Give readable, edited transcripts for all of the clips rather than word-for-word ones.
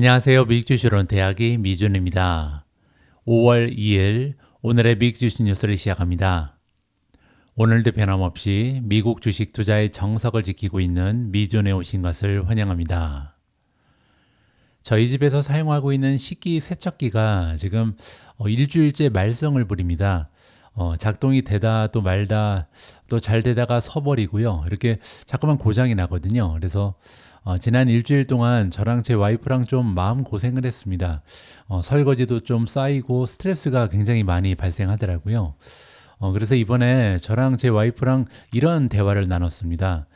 안녕하세요. 미국주식론 대학의 미준입니다. 5월 2일 오늘의 미국주식 뉴스를 시작합니다. 오늘도 변함없이 미국 주식 투자의 정석을 지키고 있는 미준에 오신 것을 환영합니다. 저희 집에서 사용하고 있는 식기 세척기가 지금 일주일째 말썽을 부립니다. 작동이 되다 또 말다 또 잘 되다가 서버리고요. 이렇게 자꾸만 고장이 나거든요. 그래서 지난 일주일 동안 저랑 제 와이프랑 좀 마음 고생을 했습니다. 설거지도 좀 쌓이고 스트레스가 굉장히 많이 발생하더라고요. 그래서 이번에 저랑 제 와이프랑 이런 대화를 나눴습니다.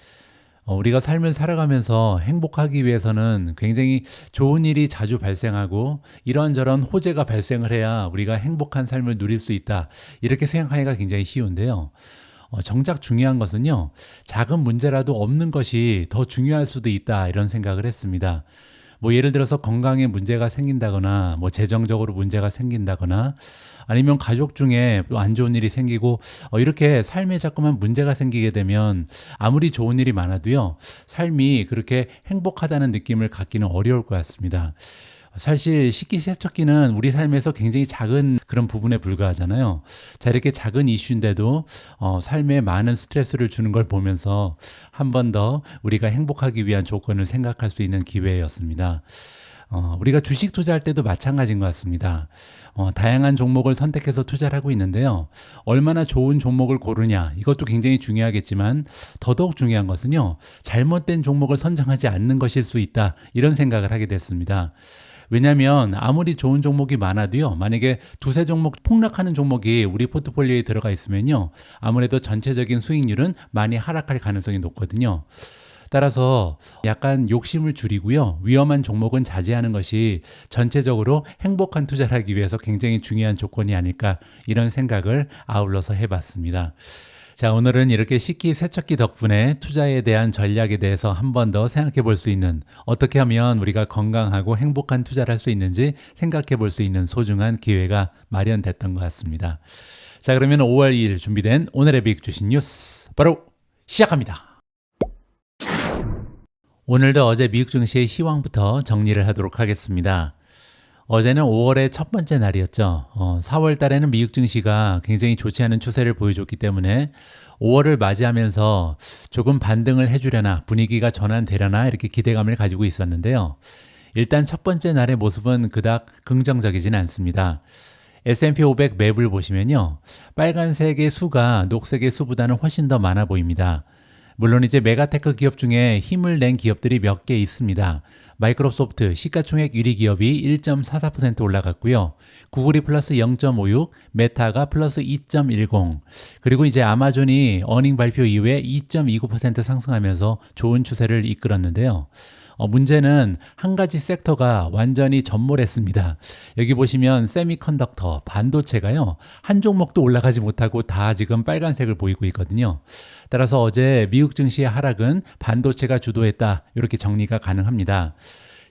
우리가 삶을 살아가면서 행복하기 위해서는 굉장히 좋은 일이 자주 발생하고 이런저런 호재가 발생을 해야 우리가 행복한 삶을 누릴 수 있다. 이렇게 생각하기가 굉장히 쉬운데요. 정작 중요한 것은요, 작은 문제라도 없는 것이 더 중요할 수도 있다, 이런 생각을 했습니다. 예를 들어서 건강에 문제가 생긴다거나, 재정적으로 문제가 생긴다거나, 아니면 가족 중에 또 안 좋은 일이 생기고, 이렇게 삶에 자꾸만 문제가 생기게 되면 아무리 좋은 일이 많아도요, 삶이 그렇게 행복하다는 느낌을 갖기는 어려울 것 같습니다. 사실 식기세척기는 우리 삶에서 굉장히 작은 그런 부분에 불과하잖아요. 자, 이렇게 작은 이슈인데도 삶에 많은 스트레스를 주는 걸 보면서 한 번 더 우리가 행복하기 위한 조건을 생각할 수 있는 기회였습니다. 우리가 주식 투자할 때도 마찬가지인 것 같습니다. 다양한 종목을 선택해서 투자를 하고 있는데요. 얼마나 좋은 종목을 고르냐, 이것도 굉장히 중요하겠지만 더더욱 중요한 것은요, 잘못된 종목을 선정하지 않는 것일 수 있다, 이런 생각을 하게 됐습니다. 왜냐하면 아무리 좋은 종목이 많아도요, 만약에 두세 종목 폭락하는 종목이 우리 포트폴리오에 들어가 있으면요, 아무래도 전체적인 수익률은 많이 하락할 가능성이 높거든요. 따라서 약간 욕심을 줄이고요, 위험한 종목은 자제하는 것이 전체적으로 행복한 투자를 하기 위해서 굉장히 중요한 조건이 아닐까, 이런 생각을 아울러서 해봤습니다. 자, 오늘은 이렇게 식기세척기 덕분에 투자에 대한 전략에 대해서 한 번 더 생각해 볼 수 있는, 어떻게 하면 우리가 건강하고 행복한 투자를 할 수 있는지 생각해 볼 수 있는 소중한 기회가 마련됐던 것 같습니다. 자, 그러면 5월 2일 준비된 오늘의 미국 주식 뉴스 바로 시작합니다. 오늘도 어제 미국 증시의 시황부터 정리를 하도록 하겠습니다. 어제는 5월의 첫 번째 날이었죠. 4월 달에는 미국 증시가 굉장히 좋지 않은 추세를 보여줬기 때문에 5월을 맞이하면서 조금 반등을 해주려나, 분위기가 전환되려나, 이렇게 기대감을 가지고 있었는데요. 일단 첫 번째 날의 모습은 그닥 긍정적이진 않습니다. S&P 500 맵을 보시면요, 빨간색의 수가 녹색의 수보다는 훨씬 더 많아 보입니다. 물론 이제 메가테크 기업 중에 힘을 낸 기업들이 몇 개 있습니다. 마이크로소프트 시가총액 1위 기업이 1.44% 올라갔고요. 구글이 플러스 0.56, 메타가 플러스 2.10, 그리고 이제 아마존이 어닝 발표 이후에 2.29% 상승하면서 좋은 추세를 이끌었는데요. 문제는 한 가지 섹터가 완전히 전몰했습니다. 여기 보시면 세미컨덕터, 반도체가요, 한 종목도 올라가지 못하고 다 지금 빨간색을 보이고 있거든요. 따라서 어제 미국 증시의 하락은 반도체가 주도했다, 이렇게 정리가 가능합니다.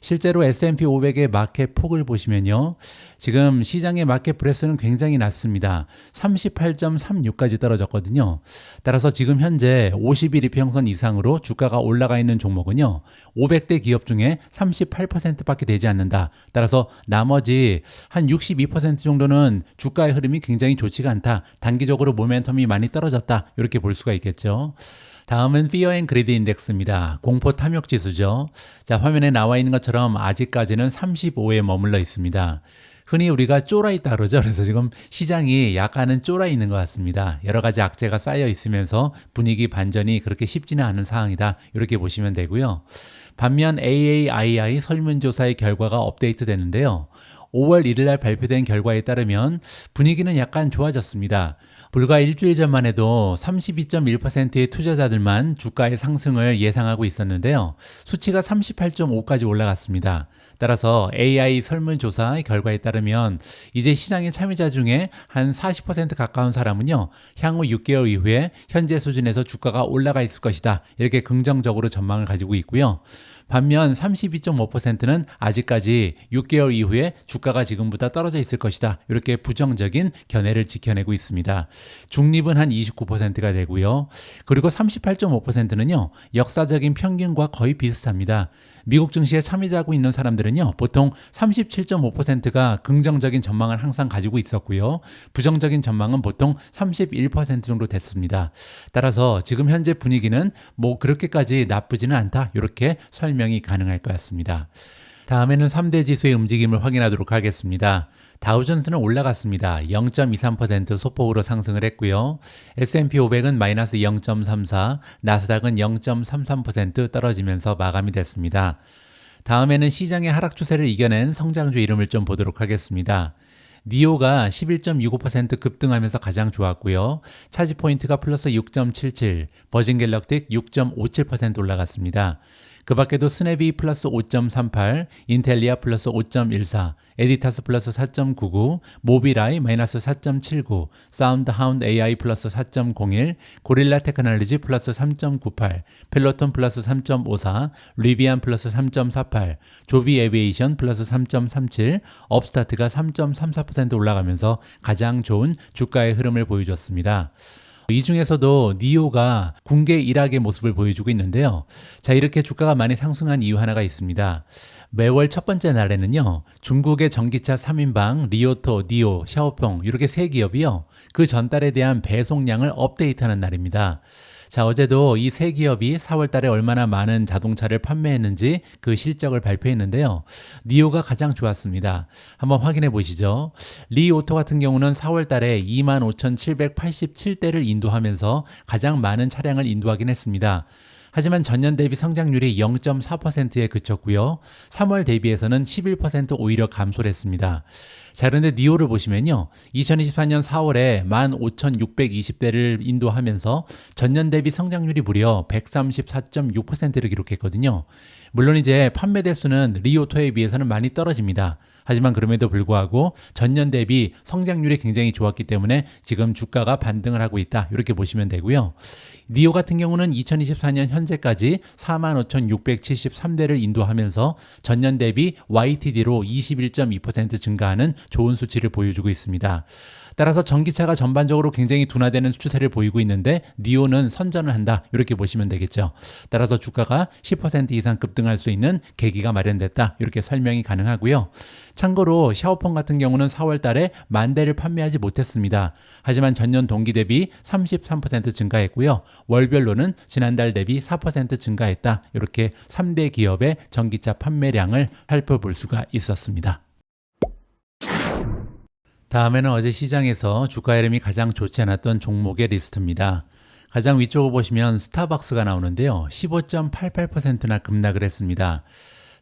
실제로 S&P 500의 마켓 폭을 보시면요, 지금 시장의 마켓 브레스는 굉장히 낮습니다. 38.36까지 떨어졌거든요. 따라서 지금 현재 50일 이평선 이상으로 주가가 올라가 있는 종목은요, 500대 기업 중에 38%밖에 되지 않는다. 따라서 나머지 한 62% 정도는 주가의 흐름이 굉장히 좋지가 않다, 단기적으로 모멘텀이 많이 떨어졌다, 이렇게 볼 수가 있겠죠. 다음은 Fear and Greed 인덱스입니다. 공포 탐욕 지수죠. 자, 화면에 나와 있는 것처럼 아직까지는 35에 머물러 있습니다. 흔히 우리가 쫄아 있다 그러죠. 그래서 지금 시장이 약간은 쫄아 있는 것 같습니다. 여러 가지 악재가 쌓여 있으면서 분위기 반전이 그렇게 쉽지는 않은 상황이다, 이렇게 보시면 되고요. 반면 AAII 설문조사의 결과가 업데이트 되는데요. 5월 1일 날 발표된 결과에 따르면 분위기는 약간 좋아졌습니다. 불과 일주일 전만 해도 32.1%의 투자자들만 주가의 상승을 예상하고 있었는데요. 수치가 38.5까지 올라갔습니다. 따라서 AI 설문조사 결과에 따르면 이제 시장의 참여자 중에 한 40% 가까운 사람은요, 향후 6개월 이후에 현재 수준에서 주가가 올라가 있을 것이다, 이렇게 긍정적으로 전망을 가지고 있고요. 반면 32.5%는 아직까지 6개월 이후에 주가가 지금보다 떨어져 있을 것이다. 이렇게 부정적인 견해를 지켜내고 있습니다. 중립은 한 29%가 되고요. 그리고 38.5%는요. 역사적인 평균과 거의 비슷합니다. 미국 증시에 참여하고 있는 사람들은요, 보통 37.5%가 긍정적인 전망을 항상 가지고 있었고요. 부정적인 전망은 보통 31% 정도 됐습니다. 따라서 지금 현재 분위기는 뭐 그렇게까지 나쁘지는 않다. 이렇게 설명이 가능할 것 같습니다. 다음에는 3대 지수의 움직임을 확인하도록 하겠습니다. 다우존스는 올라갔습니다. 0.23% 소폭으로 상승을 했고요. S&P 500은 마이너스 0.34, 나스닥은 0.33% 떨어지면서 마감이 됐습니다. 다음에는 시장의 하락 추세를 이겨낸 성장주 이름을 좀 보도록 하겠습니다. 니오가 11.65% 급등하면서 가장 좋았고요. 차지 포인트가 플러스 6.77, 버진 갤럭틱 6.57% 올라갔습니다. 그 밖에도 스냅이 플러스 5.38, 인텔리아 플러스 5.14, 에디타스 플러스 4.99, 모비라이 마이너스 4.79, 사운드 하운드 AI 플러스 4.01, 고릴라 테크놀로지 플러스 3.98, 펠로톤 플러스 3.54, 리비안 플러스 3.48, 조비 에비에이션 플러스 3.37, 업스타트가 3.34% 올라가면서 가장 좋은 주가의 흐름을 보여줬습니다. 이 중에서도 니오가 군계 일학의 모습을 보여주고 있는데요. 자, 이렇게 주가가 많이 상승한 이유 하나가 있습니다. 매월 첫 번째 날에는요, 중국의 전기차 3인방, 리오토, 니오, 샤오펑 이렇게 세 기업이요, 그 전달에 대한 배송량을 업데이트하는 날입니다. 자, 어제도 이 세 기업이 4월 달에 얼마나 많은 자동차를 판매했는지 그 실적을 발표했는데요. 니오가 가장 좋았습니다. 한번 확인해 보시죠. 리오토 같은 경우는 4월 달에 25,787대를 인도하면서 가장 많은 차량을 인도하긴 했습니다. 하지만 전년 대비 성장률이 0.4%에 그쳤고요. 3월 대비해서는 11% 오히려 감소를 했습니다. 자, 그런데 니오를 보시면요. 2024년 4월에 15,620대를 인도하면서 전년 대비 성장률이 무려 134.6%를 기록했거든요. 물론 이제 판매 대수는 리오토에 비해서는 많이 떨어집니다. 하지만 그럼에도 불구하고 전년 대비 성장률이 굉장히 좋았기 때문에 지금 주가가 반등을 하고 있다. 이렇게 보시면 되고요. 니오 같은 경우는 2024년 현재까지 45,673대를 인도하면서 전년 대비 YTD로 21.2% 증가하는 좋은 수치를 보여주고 있습니다. 따라서 전기차가 전반적으로 굉장히 둔화되는 추세를 보이고 있는데 니오는 선전을 한다. 이렇게 보시면 되겠죠. 따라서 주가가 10% 이상 급등할 수 있는 계기가 마련됐다. 이렇게 설명이 가능하고요. 참고로 샤오펑 같은 경우는 4월 달에 10,000대를 판매하지 못했습니다. 하지만 전년 동기 대비 33% 증가했고요. 월별로는 지난달 대비 4% 증가했다. 이렇게 3대 기업의 전기차 판매량을 살펴볼 수가 있었습니다. 다음에는 어제 시장에서 주가 흐름이 가장 좋지 않았던 종목의 리스트입니다. 가장 위쪽을 보시면 스타벅스가 나오는데요. 15.88%나 급락을 했습니다.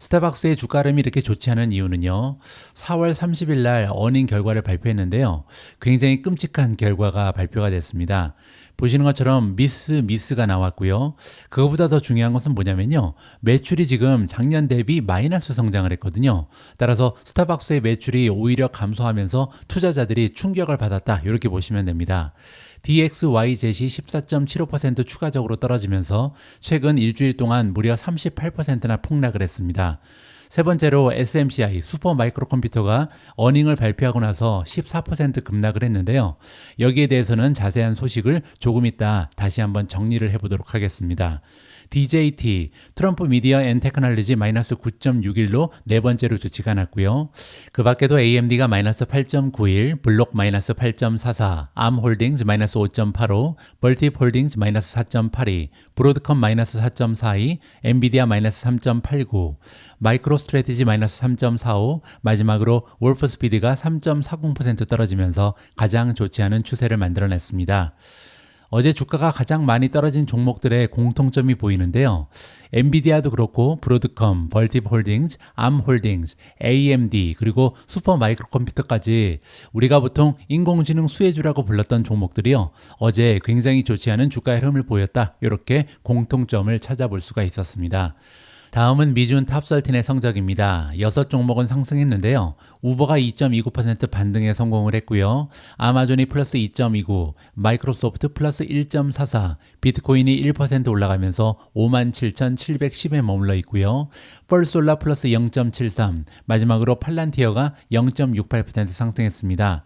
스타벅스의 주가 흐름이 이렇게 좋지 않은 이유는요. 4월 30일 날 어닝 결과를 발표했는데요. 굉장히 끔찍한 결과가 발표가 됐습니다. 보시는 것처럼 미스가 나왔고요. 그거보다 더 중요한 것은 뭐냐면요. 매출이 지금 작년 대비 마이너스 성장을 했거든요. 따라서 스타벅스의 매출이 오히려 감소하면서 투자자들이 충격을 받았다. 이렇게 보시면 됩니다. DXYZ이 14.75% 추가적으로 떨어지면서 최근 일주일 동안 무려 38%나 폭락을 했습니다. 세 번째로 SMCI 슈퍼 마이크로 컴퓨터가 어닝을 발표하고 나서 14% 급락을 했는데요. 여기에 대해서는 자세한 소식을 조금 이따 다시 한번 정리를 해보도록 하겠습니다. DJT, 트럼프 미디어 앤 테크놀로지 마이너스 9.61로 네 번째로 좋지가 않았고요. 그 밖에도 AMD가 마이너스 8.91, 블록 마이너스 8.44, 암홀딩스 마이너스 5.85, 벌팁 홀딩스 마이너스 4.82, 브로드컴 마이너스 4.42, 엔비디아 마이너스 3.89, 마이크로 스트래티지 마이너스 3.45, 마지막으로 월프스피드가 3.40% 떨어지면서 가장 좋지 않은 추세를 만들어냈습니다. 어제 주가가 가장 많이 떨어진 종목들의 공통점이 보이는데요. 엔비디아도 그렇고 브로드컴, 벌팁 홀딩스, 암홀딩스, AMD 그리고 슈퍼 마이크로 컴퓨터까지 우리가 보통 인공지능 수혜주라고 불렀던 종목들이요. 어제 굉장히 좋지 않은 주가의 흐름을 보였다. 이렇게 공통점을 찾아볼 수가 있었습니다. 다음은 미준 탑13의 성적입니다. 6종목은 상승했는데요. 우버가 2.29% 반등에 성공을 했고요. 아마존이 플러스 2.29, 마이크로소프트 플러스 1.44, 비트코인이 1% 올라가면서 57,710에 머물러 있고요. 펄솔라 플러스 0.73, 마지막으로 팔란티어가 0.68% 상승했습니다.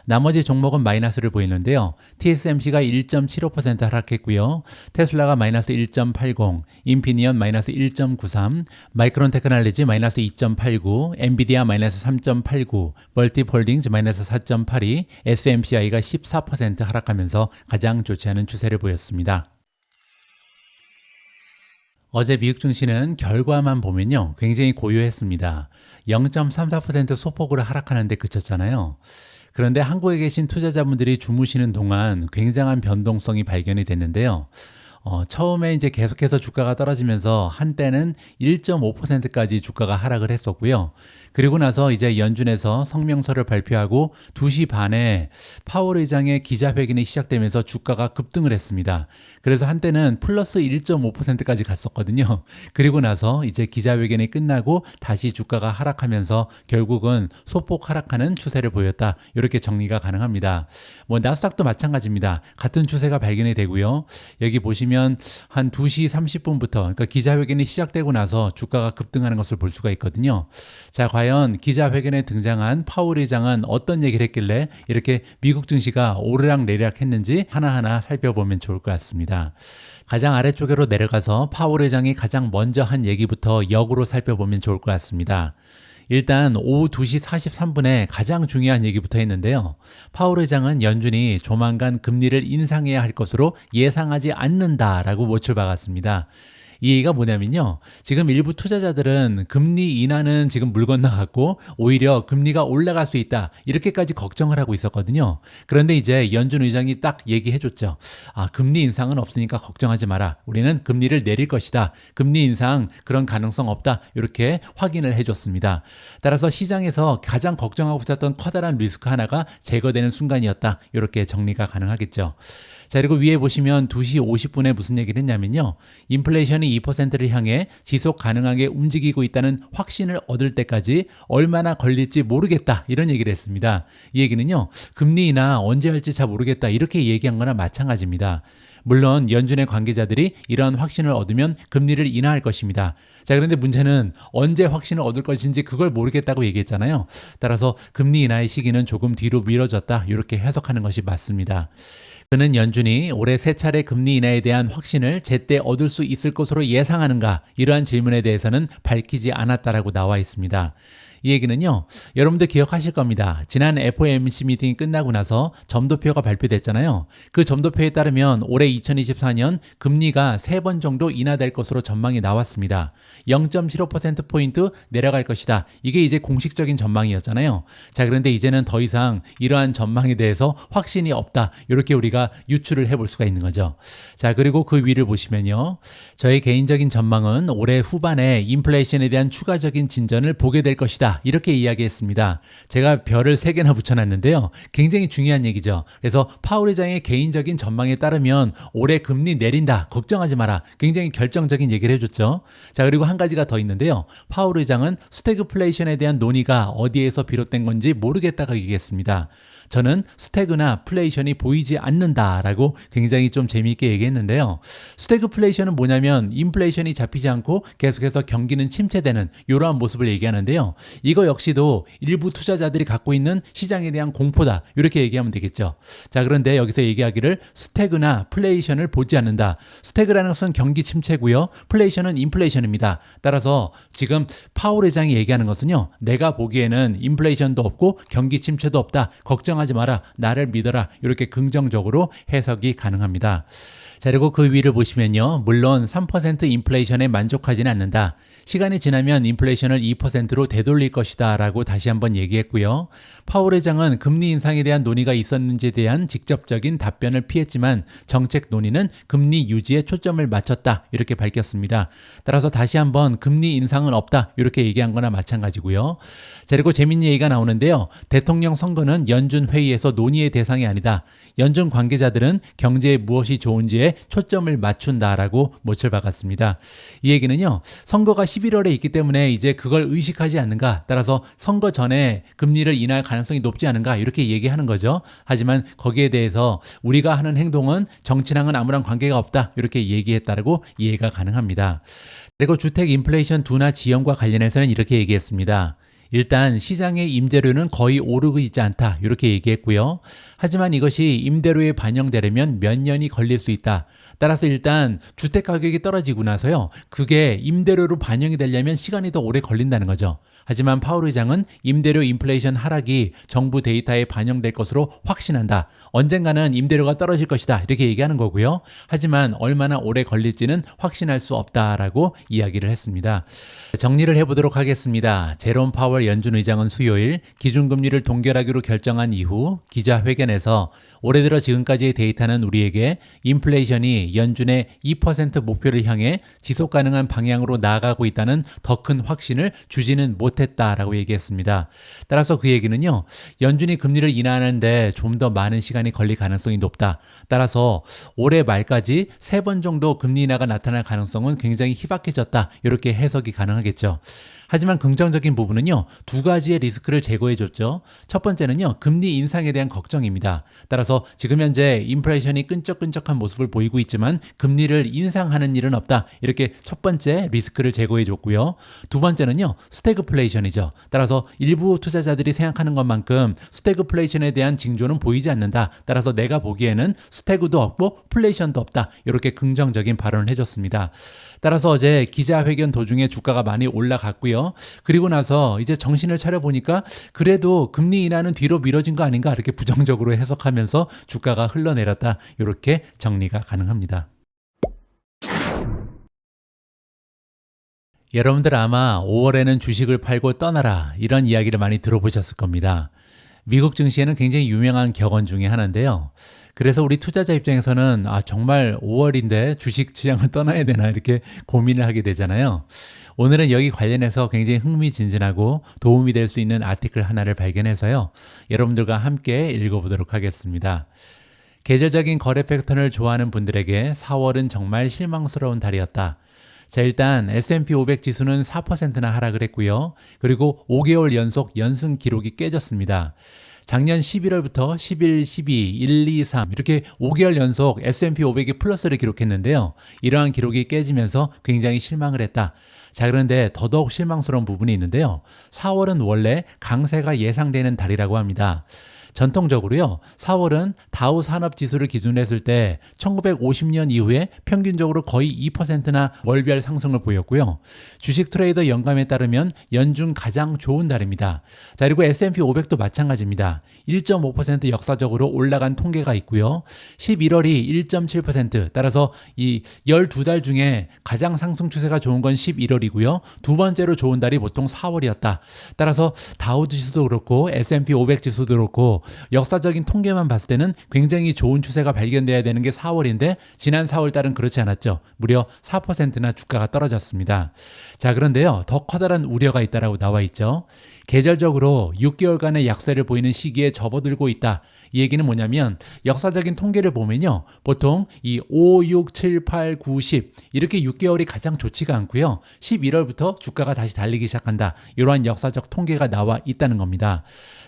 나머지 종목은 마이너스를 보이는데요. TSMC가 1.75% 하락했고요. 테슬라가 마이너스 1.80, 인피니언 마이너스 1.93, 마이크론 테크놀로지 마이너스 2.89, 엔비디아 마이너스 3.89, 멀티폴딩즈 마이너스 4.82, SMCI가 14% 하락하면서 가장 좋지 않은 추세를 보였습니다. 어제 미국 증시는 결과만 보면요, 굉장히 고요했습니다. 0.34% 소폭으로 하락하는 데 그쳤잖아요. 그런데 한국에 계신 투자자분들이 주무시는 동안 굉장한 변동성이 발견이 됐는데요. 처음에 이제 계속해서 주가가 떨어지면서 한때는 1.5%까지 주가가 하락을 했었고요. 그리고 나서 이제 연준에서 성명서를 발표하고 2시 반에 파월 의장의 기자회견이 시작되면서 주가가 급등을 했습니다. 그래서 한때는 플러스 1.5%까지 갔었거든요. 그리고 나서 이제 기자회견이 끝나고 다시 주가가 하락하면서 결국은 소폭 하락하는 추세를 보였다. 이렇게 정리가 가능합니다. 뭐 나스닥도 마찬가지입니다. 같은 추세가 발견이 되고요. 여기 보시면 한 2시 30분부터 그러니까 기자회견이 시작되고 나서 주가가 급등하는 것을 볼 수가 있거든요. 자, 과연 기자회견에 등장한 파월 의장은 어떤 얘기를 했길래 이렇게 미국 증시가 오르락내리락 했는지 하나하나 살펴보면 좋을 것 같습니다. 가장 아래쪽으로 내려가서 파월 의장이 가장 먼저 한 얘기부터 역으로 살펴보면 좋을 것 같습니다. 일단 오후 2시 43분에 가장 중요한 얘기부터 했는데요. 파월 의장은 연준이 조만간 금리를 인상해야 할 것으로 예상하지 않는다라고 못을 박았습니다. 이 얘기가 뭐냐면요. 지금 일부 투자자들은 금리 인하는 지금 물 건너갔고 오히려 금리가 올라갈 수 있다. 이렇게까지 걱정을 하고 있었거든요. 그런데 이제 연준 의장이 딱 얘기해줬죠. 금리 인상은 없으니까 걱정하지 마라. 우리는 금리를 내릴 것이다. 금리 인상 그런 가능성 없다. 이렇게 확인을 해줬습니다. 따라서 시장에서 가장 걱정하고 있었던 커다란 리스크 하나가 제거되는 순간이었다. 이렇게 정리가 가능하겠죠. 자, 그리고 위에 보시면 2시 50분에 무슨 얘기를 했냐면요. 인플레이션이 2%를 향해 지속 가능하게 움직이고 있다는 확신을 얻을 때까지 얼마나 걸릴지 모르겠다. 이런 얘기를 했습니다. 이 얘기는요. 금리 인하 언제 할지 잘 모르겠다. 이렇게 얘기한 거나 마찬가지입니다. 물론 연준의 관계자들이 이러한 확신을 얻으면 금리를 인하할 것입니다. 자, 그런데 문제는 언제 확신을 얻을 것인지 그걸 모르겠다고 얘기했잖아요. 따라서 금리 인하의 시기는 조금 뒤로 미뤄졌다. 이렇게 해석하는 것이 맞습니다. 그는 연준이 올해 3차례 금리 인하에 대한 확신을 제때 얻을 수 있을 것으로 예상하는가? 이러한 질문에 대해서는 밝히지 않았다라고 나와 있습니다. 이 얘기는요, 여러분들 기억하실 겁니다. 지난 FOMC 미팅이 끝나고 나서 점도표가 발표됐잖아요. 그 점도표에 따르면 올해 2024년 금리가 3번 정도 인하될 것으로 전망이 나왔습니다. 0.75%포인트 내려갈 것이다. 이게 이제 공식적인 전망이었잖아요. 자, 그런데 이제는 더 이상 이러한 전망에 대해서 확신이 없다. 이렇게 우리가 유추를 해볼 수가 있는 거죠. 자, 그리고 그 위를 보시면요. 저의 개인적인 전망은 올해 후반에 인플레이션에 대한 추가적인 진전을 보게 될 것이다. 이렇게 이야기했습니다. 제가 별을 3개나 붙여놨는데요. 굉장히 중요한 얘기죠. 그래서 파월 의장의 개인적인 전망에 따르면 올해 금리 내린다. 걱정하지 마라. 굉장히 결정적인 얘기를 해줬죠. 자, 그리고 한 가지가 더 있는데요. 파월 의장은 스태그플레이션에 대한 논의가 어디에서 비롯된 건지 모르겠다고 얘기했습니다. 저는 스태그나 플레이션이 보이지 않는다라고 굉장히 좀 재미있게 얘기했는데요. 스태그플레이션은 뭐냐면 인플레이션이 잡히지 않고 계속해서 경기는 침체되는 이러한 모습을 얘기하는데요. 이거 역시도 일부 투자자들이 갖고 있는 시장에 대한 공포다. 이렇게 얘기하면 되겠죠. 자, 그런데 여기서 얘기하기를 스태그나 플레이션을 보지 않는다. 스태그라는 것은 경기 침체고요. 플레이션은 인플레이션입니다. 따라서 지금 파월 의장이 얘기하는 것은요. 내가 보기에는 인플레이션도 없고 경기 침체도 없다. 걱정하지 마라. 나를 믿어라. 이렇게 긍정적으로 해석이 가능합니다. 자, 그리고 그 위를 보시면요. 물론 3% 인플레이션에 만족하지는 않는다. 시간이 지나면 인플레이션을 2%로 되돌릴 것이다 라고 다시 한번 얘기했고요. 파월 의장은 금리 인상에 대한 논의가 있었는지에 대한 직접적인 답변을 피했지만 정책 논의는 금리 유지에 초점을 맞췄다 이렇게 밝혔습니다. 따라서 다시 한번 금리 인상은 없다 이렇게 얘기한 거나 마찬가지고요. 자, 그리고 재밌는 얘기가 나오는데요. 대통령 선거는 연준 회의에서 논의의 대상이 아니다. 연준 관계자들은 경제에 무엇이 좋은지에 주식에 초점을 맞춘다라고 못을 박았습니다. 이 얘기는요, 선거가 11월에 있기 때문에 이제 그걸 의식하지 않는가, 따라서 선거 전에 금리를 인하할 가능성이 높지 않은가 이렇게 얘기하는 거죠. 하지만 거기에 대해서 우리가 하는 행동은 정치랑은 아무런 관계가 없다 이렇게 얘기했다라고 이해가 가능합니다. 그리고 주택 인플레이션 둔화 지연과 관련해서는 이렇게 얘기했습니다. 일단 시장의 임대료는 거의 오르고 있지 않다 이렇게 얘기했고요. 하지만 이것이 임대료에 반영되려면 몇 년이 걸릴 수 있다. 따라서 일단 주택 가격이 떨어지고 나서요, 그게 임대료로 반영이 되려면 시간이 더 오래 걸린다는 거죠. 하지만 파월 의장은 임대료 인플레이션 하락이 정부 데이터에 반영될 것으로 확신한다. 언젠가는 임대료가 떨어질 것이다 이렇게 얘기하는 거고요. 하지만 얼마나 오래 걸릴지는 확신할 수 없다라고 이야기를 했습니다. 정리를 해보도록 하겠습니다. 제롬 파월 연준 의장은 수요일 기준금리를 동결하기로 결정한 이후 기자회견에서 올해 들어 지금까지의 데이터는 우리에게 인플레이션이 연준의 2% 목표를 향해 지속 가능한 방향으로 나아가고 있다는 더 큰 확신을 주지는 못했다라고 얘기했습니다. 따라서 그 얘기는요, 연준이 금리를 인하하는데 좀 더 많은 시간이 걸릴 가능성이 높다. 따라서 올해 말까지 3번 정도 금리 인하가 나타날 가능성은 굉장히 희박해졌다. 이렇게 해석이 가능하겠죠. 하지만 긍정적인 부분은요, 2가지의 리스크를 제거해줬죠. 첫 번째는요, 금리 인상에 대한 걱정입니다. 따라서 지금 현재 인플레이션이 끈적끈적한 모습을 보이고 있지만 금리를 인상하는 일은 없다. 이렇게 첫 번째 리스크를 제거해줬고요. 두 번째는요, 스태그플레이션이죠. 따라서 일부 투자자들이 생각하는 것만큼 스태그플레이션에 대한 징조는 보이지 않는다. 따라서 내가 보기에는 스태그도 없고 플레이션도 없다. 이렇게 긍정적인 발언을 해줬습니다. 따라서 어제 기자회견 도중에 주가가 많이 올라갔고요. 그리고 나서 이제 정신을 차려보니까 그래도 금리 인하는 뒤로 미뤄진 거 아닌가 이렇게 부정적으로 해석하면서 주가가 흘러내렸다. 이렇게 정리가 가능합니다. 여러분들 아마 5월에는 주식을 팔고 떠나라 이런 이야기를 많이 들어보셨을 겁니다. 미국 증시에는 굉장히 유명한 격언 중에 하나인데요. 그래서 우리 투자자 입장에서는 정말 5월인데 주식 시장을 떠나야 되나 이렇게 고민을 하게 되잖아요. 오늘은 여기 관련해서 굉장히 흥미진진하고 도움이 될 수 있는 아티클 하나를 발견해서요, 여러분들과 함께 읽어보도록 하겠습니다. 계절적인 거래 패턴을 좋아하는 분들에게 4월은 정말 실망스러운 달이었다. 자, 일단 S&P 500 지수는 4%나 하락을 했고요. 그리고 5개월 연속 연승 기록이 깨졌습니다. 작년 11월부터 11, 12, 1, 2, 3 이렇게 5개월 연속 S&P 500이 플러스를 기록했는데요. 이러한 기록이 깨지면서 굉장히 실망을 했다. 자, 그런데 더더욱 실망스러운 부분이 있는데요. 4월은 원래 강세가 예상되는 달이라고 합니다. 전통적으로요, 4월은 다우 산업지수를 기준으로 했을 때 1950년 이후에 평균적으로 거의 2%나 월별 상승을 보였고요. 주식 트레이더 영감에 따르면 연중 가장 좋은 달입니다. 자, 그리고 S&P 500도 마찬가지입니다. 1.5% 역사적으로 올라간 통계가 있고요. 11월이 1.7%, 따라서 이 12달 중에 가장 상승 추세가 좋은 건 11월이고요. 두 번째로 좋은 달이 보통 4월이었다. 따라서 다우 지수도 그렇고 S&P 500 지수도 그렇고 역사적인 통계만 봤을 때는 굉장히 좋은 추세가 발견돼야 되는 게 4월인데 지난 4월 달은 그렇지 않았죠. 무려 4%나 주가가 떨어졌습니다. 자, 그런데요, 더 커다란 우려가 있다라고 나와 있죠. 계절적으로 6개월간의 약세를 보이는 시기에 접어들고 있다. 이 얘기는 뭐냐면 역사적인 통계를 보면요, 보통 이 5, 6, 7, 8, 9, 10 이렇게 6개월이 가장 좋지가 않고요. 11월부터 주가가 다시 달리기 시작한다. 이러한 역사적 통계가 나와 있다는 겁니다.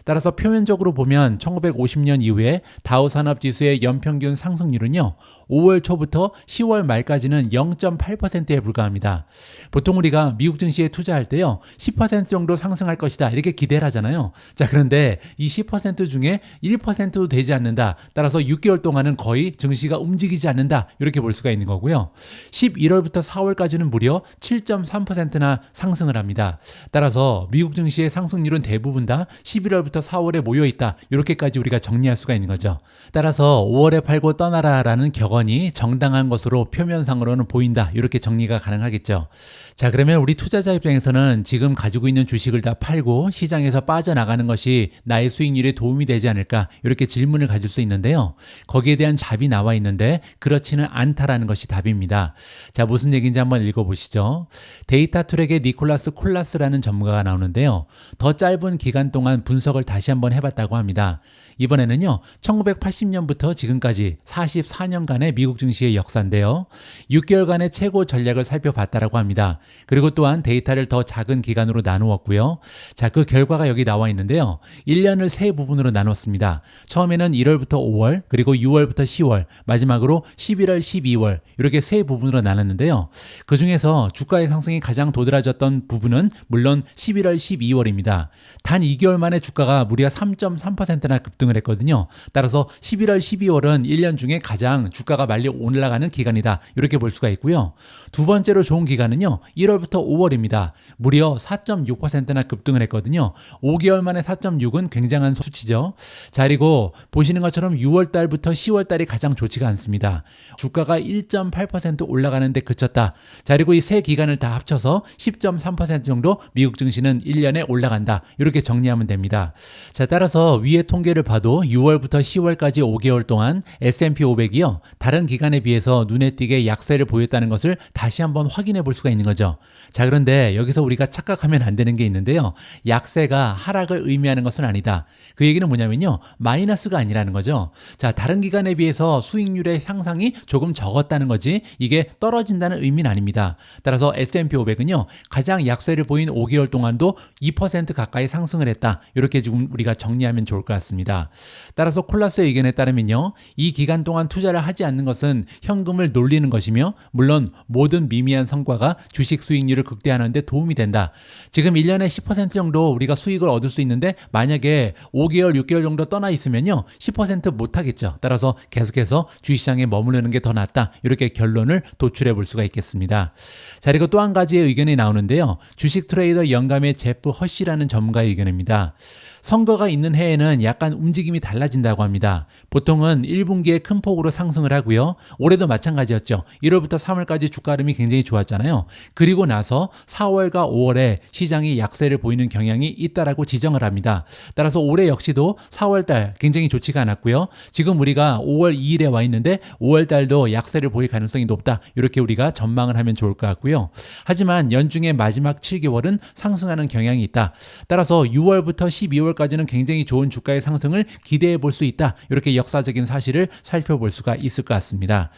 따라서 표면적으로 보면 1950년 이후에 다우 산업지수의 연평균 상승률은요, 5월 초부터 10월 말까지는 0.8%에 불과합니다. 보통 우리가 미국 증시에 투자할 때요, 10% 정도 상승할 것이다 이렇게 기대를 하잖아요. 자, 그런데 이 10% 중에 1%도 되지 않는다. 따라서 6개월 동안은 거의 증시가 움직이지 않는다. 이렇게 볼 수가 있는 거고요. 11월부터 4월까지는 무려 7.3%나 상승을 합니다. 따라서 미국 증시의 상승률은 대부분 다 11월부터 4월에 모여있다. 이렇게까지 우리가 정리할 수가 있는 거죠. 따라서 5월에 팔고 떠나라라는 격언이 정당한 것으로 표면상으로는 보인다. 이렇게 정리가 가능하겠죠. 자, 그러면 우리 투자자 입장에서는 지금 가지고 있는 주식을 다 팔고 시장에서 빠져나가는 것이 나의 수익률에 도움이 되지 않을까, 이렇게 질문을 가질 수 있는데요. 거기에 대한 답이 나와 있는데 그렇지는 않다라는 것이 답입니다. 자, 무슨 얘기인지 한번 읽어보시죠. 데이터 트랙의 니콜라스 콜라스라는 전문가가 나오는데요. 더 짧은 기간 동안 분석을 다시 한번 해봤다고 합니다. 이번에는요, 1980년부터 지금까지 44년간의 미국 증시의 역사인데요. 6개월간의 최고 전략을 살펴봤다라고 합니다. 그리고 또한 데이터를 더 작은 기간으로 나누었고요. 자, 그 결과가 여기 나와 있는데요. 1년을 세 부분으로 나눴습니다. 처음에는 1월부터 5월, 그리고 6월부터 10월, 마지막으로 11월, 12월 이렇게 세 부분으로 나눴는데요. 그 중에서 주가의 상승이 가장 도드라졌던 부분은 물론 11월, 12월입니다. 단 2개월 만에 주가가 무려 3.3%나 급등을 했거든요. 따라서 11월, 12월은 1년 중에 가장 주가가 많이 올라가는 기간이다. 이렇게 볼 수가 있고요. 두 번째로 좋은 기간은요. 1월부터 5월입니다. 무려 4.6%나 급등을 했거든요. 5개월 만에 4.6은 굉장한 수치죠. 자, 그리고 보시는 것처럼 6월 달부터 10월 달이 가장 좋지가 않습니다. 주가가 1.8% 올라가는데 그쳤다. 자, 그리고 이 세 기간을 다 합쳐서 10.3% 정도 미국 증시는 1년에 올라간다. 이렇게 정리하면 됩니다. 자, 따라서 위의 통계를 봐도 6월부터 10월까지 5개월 동안 S&P 500이요. 다른 기간에 비해서 눈에 띄게 약세를 보였다는 것을 다시 한번 확인해 볼 수가 있는 거죠. 자, 그런데 여기서 우리가 착각하면 안 되는 게 있는데요. 약세가 하락을 의미하는 것은 아니다. 그 얘기는 뭐냐면요. 마이너스가 아니라는 거죠. 자, 다른 기간에 비해서 수익률의 향상이 조금 적었다는 거지 이게 떨어진다는 의미는 아닙니다. 따라서 S&P 500은요. 가장 약세를 보인 5개월 동안도 2% 가까이 상승을 했다. 이렇게 지금 우리가 정리하면 좋을 것 같습니다. 따라서 콜라스의 의견에 따르면요. 이 기간 동안 투자를 하지 않는 것은 현금을 놀리는 것이며 물론 모든 미미한 성과가 주식 수익률을 극대화하는 데 도움이 된다. 지금 1년에 10% 정도 우리가 수익을 얻을 수 있는데 만약에 5개월, 6개월 정도 떠나 있으면요. 10% 못하겠죠. 따라서 계속해서 주식시장에 머무르는 게 더 낫다. 이렇게 결론을 도출해 볼 수가 있겠습니다. 자, 그리고 또 한 가지의 의견이 나오는데요. 주식 트레이더 영감의 제프 허쉬라는 전문가의 의견입니다. 선거가 있는 해에는 약간 움직임이 달라진다고 합니다. 보통은 1분기에 큰 폭으로 상승을 하고요. 올해도 마찬가지였죠. 1월부터 3월까지 주가 흐름이 굉장히 좋았잖아요. 그리고 나서 4월과 5월에 시장이 약세를 보이는 경향이 있다라고 지정을 합니다. 따라서 올해 역시도 4월달 굉장히 좋지가 않았고요. 지금 우리가 5월 2일에 와 있는데 5월달도 약세를 보일 가능성이 높다. 이렇게 우리가 전망을 하면 좋을 것 같고요. 하지만 연중의 마지막 7개월은 상승하는 경향이 있다. 따라서 6월부터 12월까지는 굉장히 좋은 주가의 상승을 기대해 볼 수 있다. 이렇게 역사적인 사실을 살펴볼 수가 있을 것 같습니다.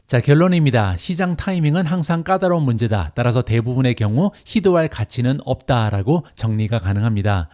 자, 결론입니다. 시장 타이밍은 항상 까다로운 문제다. 따라서 대부분의 경우 시도할 가치는 없다라고 정리가 가능합니다.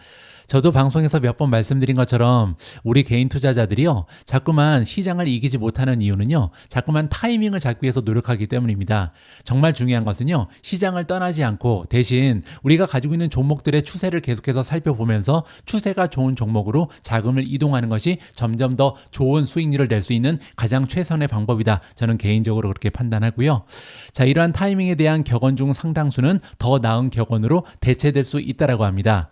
저도 방송에서 몇 번 말씀드린 것처럼 우리 개인 투자자들이요. 자꾸만 시장을 이기지 못하는 이유는요. 자꾸만 타이밍을 잡기 위해서 노력하기 때문입니다. 정말 중요한 것은요. 시장을 떠나지 않고 대신 우리가 가지고 있는 종목들의 추세를 계속해서 살펴보면서 추세가 좋은 종목으로 자금을 이동하는 것이 점점 더 좋은 수익률을 낼 수 있는 가장 최선의 방법이다. 저는 개인적으로 그렇게 판단하고요. 자, 이러한 타이밍에 대한 격언 중 상당수는 더 나은 격언으로 대체될 수 있다라고 합니다.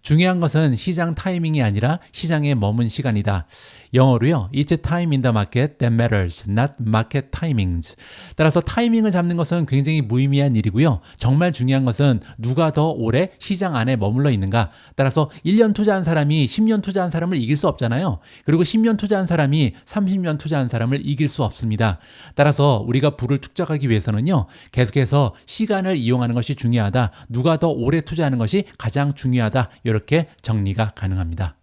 중요한 것은 시장 타이밍이 아니라 시장에 머문 시간이다. 영어로요. It's time in the market that matters, not market timings. 따라서 타이밍을 잡는 것은 굉장히 무의미한 일이고요. 정말 중요한 것은 누가 더 오래 시장 안에 머물러 있는가. 따라서 1년 투자한 사람이 10년 투자한 사람을 이길 수 없잖아요. 그리고 10년 투자한 사람이 30년 투자한 사람을 이길 수 없습니다. 따라서 우리가 부를 축적하기 위해서는요. 계속해서 시간을 이용하는 것이 중요하다. 누가 더 오래 투자하는 것이 가장 중요하다. 이렇게 정리가 가능합니다.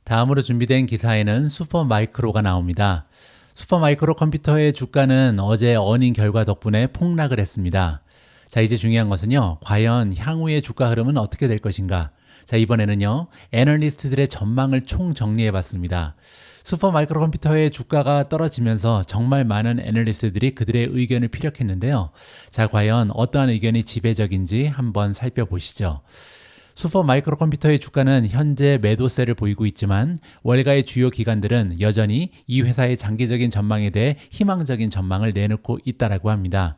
다음으로 준비된 기사에는 슈퍼마이크로가 나옵니다. 슈퍼마이크로 컴퓨터의 주가는 어제 어닝 결과 덕분에 폭락을 했습니다. 자, 이제 중요한 것은요. 과연 향후의 주가 흐름은 어떻게 될 것인가? 자, 이번에는요. 애널리스트들의 전망을 총 정리해 봤습니다. 슈퍼마이크로 컴퓨터의 주가가 떨어지면서 정말 많은 애널리스트들이 그들의 의견을 피력했는데요. 자, 과연 어떠한 의견이 지배적인지 한번 살펴보시죠. 슈퍼마이크로 컴퓨터의 주가는 현재 매도세를 보이고 있지만 월가의 주요 기관들은 여전히 이 회사의 장기적인 전망에 대해 희망적인 전망을 내놓고 있다라고 합니다.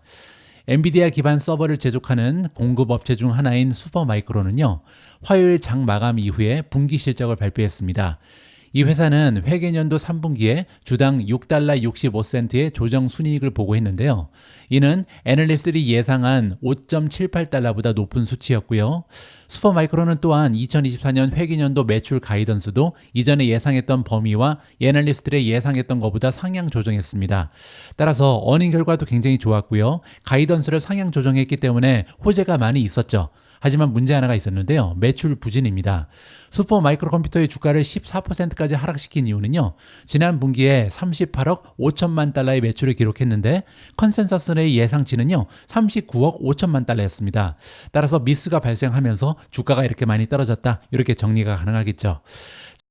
엔비디아 기반 서버를 제조하는 공급업체 중 하나인 슈퍼마이크로는요. 화요일 장 마감 이후에 분기 실적을 발표했습니다. 이 회사는 회계년도 3분기에 주당 $6 65센트의 조정 순이익을 보고했는데요. 이는 애널리스트들이 예상한 5.78달러보다 높은 수치였고요. 슈퍼마이크로는 또한 2024년 회계년도 매출 가이던스도 이전에 예상했던 범위와 애널리스트들의 예상했던 것보다 상향 조정했습니다. 따라서 어닝 결과도 굉장히 좋았고요. 가이던스를 상향 조정했기 때문에 호재가 많이 있었죠. 하지만 문제 하나가 있었는데요. 매출 부진입니다. 슈퍼 마이크로 컴퓨터의 주가를 14%까지 하락시킨 이유는요. 지난 분기에 38억 5천만 달러의 매출을 기록했는데 컨센서스의 예상치는요. 39억 5천만 달러였습니다. 따라서 미스가 발생하면서 주가가 이렇게 많이 떨어졌다. 이렇게 정리가 가능하겠죠.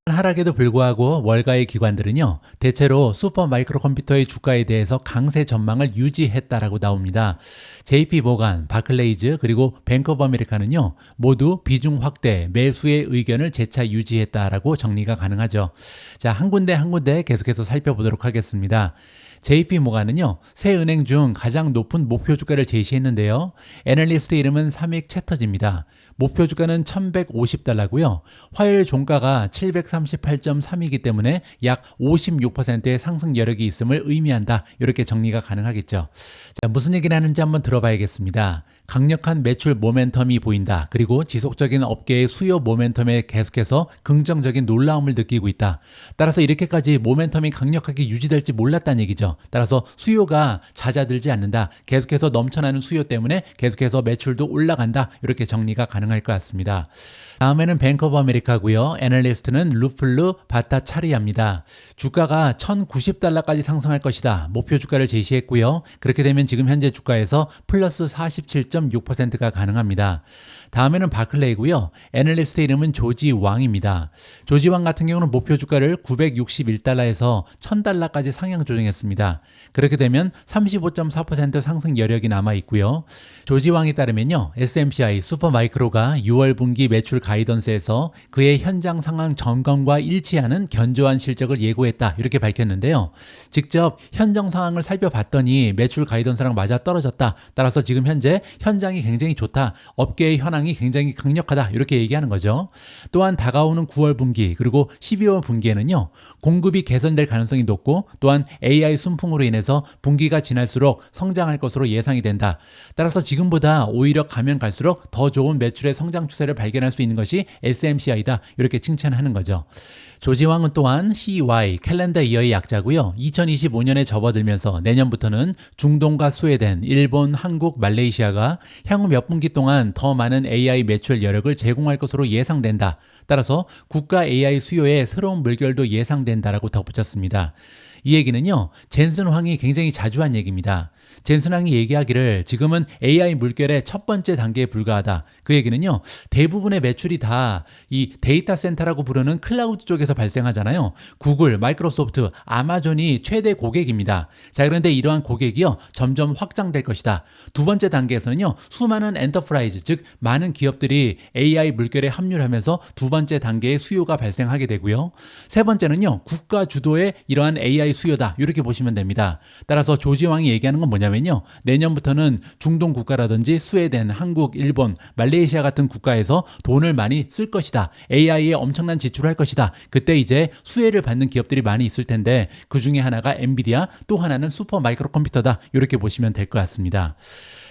하락에도 불구하고 월가의 기관들은요, 대체로 슈퍼 마이크로 컴퓨터의 주가에 대해서 강세 전망을 유지했다라고 나옵니다. JP 모간, 바클레이즈, 그리고 뱅크 오브 아메리카는요, 모두 비중 확대, 매수의 의견을 재차 유지했다라고 정리가 가능하죠. 자, 한 군데 한 군데 계속해서 살펴보도록 하겠습니다. JP 모간은요, 새 은행 중 가장 높은 목표 주가를 제시했는데요. 애널리스트 이름은 삼익 채터지입니다. 목표 주가는 1150달러고요. 화요일 종가가 738.3이기 때문에 약 56%의 상승 여력이 있음을 의미한다. 이렇게 정리가 가능하겠죠. 자, 무슨 얘기를 하는지 한번 들어봐야겠습니다. 강력한 매출 모멘텀이 보인다. 그리고 지속적인 업계의 수요 모멘텀에 계속해서 긍정적인 놀라움을 느끼고 있다. 따라서 이렇게까지 모멘텀이 강력하게 유지될지 몰랐다는 얘기죠. 따라서 수요가 잦아들지 않는다. 계속해서 넘쳐나는 수요 때문에 계속해서 매출도 올라간다. 이렇게 정리가 가능할 것 같습니다. 다음에는 뱅크 오브 아메리카고요. 애널리스트는 루플루 바타차리아입니다. 주가가 1090달러까지 상승할 것이다. 목표 주가를 제시했고요. 그렇게 되면 지금 현재 주가에서 플러스 47.6%가 가능합니다. 다음에는 바클레이고요. 애널리스트 이름은 조지 왕입니다. 조지 왕 같은 경우는 목표 주가를 961달러에서 1000달러까지 상향 조정했습니다. 그렇게 되면 35.4% 상승 여력이 남아 있고요. 조지 왕에 따르면요. SMCI 슈퍼마이크로가 6월 분기 매출 가이던스에서 그의 현장 상황 점검과 일치하는 견조한 실적을 예고했다. 이렇게 밝혔는데요. 직접 현장 상황을 살펴봤더니 매출 가이던스랑 맞아 떨어졌다. 따라서 지금 현재 현장이 굉장히 좋다. 업계의 현황이 굉장히 강력하다. 이렇게 얘기하는 거죠. 또한 다가오는 9월 분기 그리고 12월 분기에는요. 공급이 개선될 가능성이 높고 또한 AI 순풍으로 인해서 분기가 지날수록 성장할 것으로 예상이 된다. 따라서 지금보다 오히려 가면 갈수록 더 좋은 매출의 성장 추세를 발견할 수 있는 것이 SMCI다. 이렇게 칭찬하는 거죠. 조지 왕은 또한 CY 캘린더 이어의 약자고요. 2025년에 접어들면서 내년부터는 중동과 스웨덴, 일본, 한국, 말레이시아가 향후 몇 분기 동안 더 많은 AI 매출 여력을 제공할 것으로 예상된다. 따라서 국가 AI 수요에 새로운 물결도 예상된다라고 덧붙였습니다. 이 얘기는요. 젠슨 황이 굉장히 자주 한 얘기입니다. 젠슨 황이 얘기하기를 지금은 AI 물결의 첫 번째 단계에 불과하다. 그 얘기는요. 대부분의 매출이 다 이 데이터 센터라고 부르는 클라우드 쪽에서 발생하잖아요. 구글, 마이크로소프트, 아마존이 최대 고객입니다. 자, 그런데 이러한 고객이요. 점점 확장될 것이다. 두 번째 단계에서는요. 수많은 엔터프라이즈, 즉 많은 기업들이 AI 물결에 합류를 하면서 두 번째 단계의 수요가 발생하게 되고요. 세 번째는요. 국가 주도의 이러한 AI 수요다. 이렇게 보시면 됩니다. 따라서 조지 왕이 얘기하는 건 뭐냐면요. 내년부터는 중동 국가라든지 스웨덴, 한국, 일본, 말레이시아 같은 국가에서 돈을 많이 쓸 것이다. AI에 엄청난 지출을 할 것이다. 그때 이제 수혜를 받는 기업들이 많이 있을 텐데 그 중에 하나가 엔비디아, 또 하나는 슈퍼 마이크로 컴퓨터다. 이렇게 보시면 될 것 같습니다.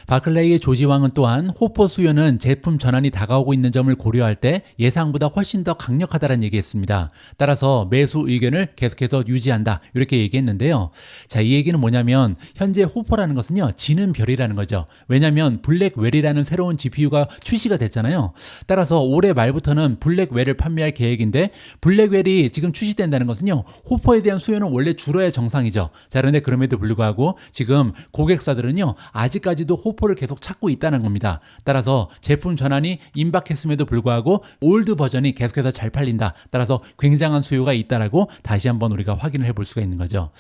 바클레이의 조지 왕은 또한 호퍼 수요는 제품 전환이 다가오고 있는 점을 고려할 때 예상보다 훨씬 더 강력하다는 얘기했습니다. 따라서 매수 의견을 계속해서 유지한다. 이렇게 얘기했는데요. 자, 이 얘기는 뭐냐면 현재 호퍼라는 것은요. 지는 별이라는 거죠. 왜냐하면 블랙웰이라는 새로운 GPU가 출시가 됐잖아요. 따라서 올해 말부터는 블랙웰을 판매할 계획인데 블랙웰이 지금 출시된다는 것은요. 호퍼에 대한 수요는 원래 줄어야 정상이죠. 자, 그런데 그럼에도 불구하고 지금 고객사들은요. 아직까지도 호퍼를 계속 찾고 있다는 겁니다. 따라서 제품 전환이 임박했음에도 불구하고 올드 버전이 계속해서 잘 팔린다. 따라서 굉장한 수요가 있다라고 다시 한번 우리가 확인을 해볼 수가 있는 거죠.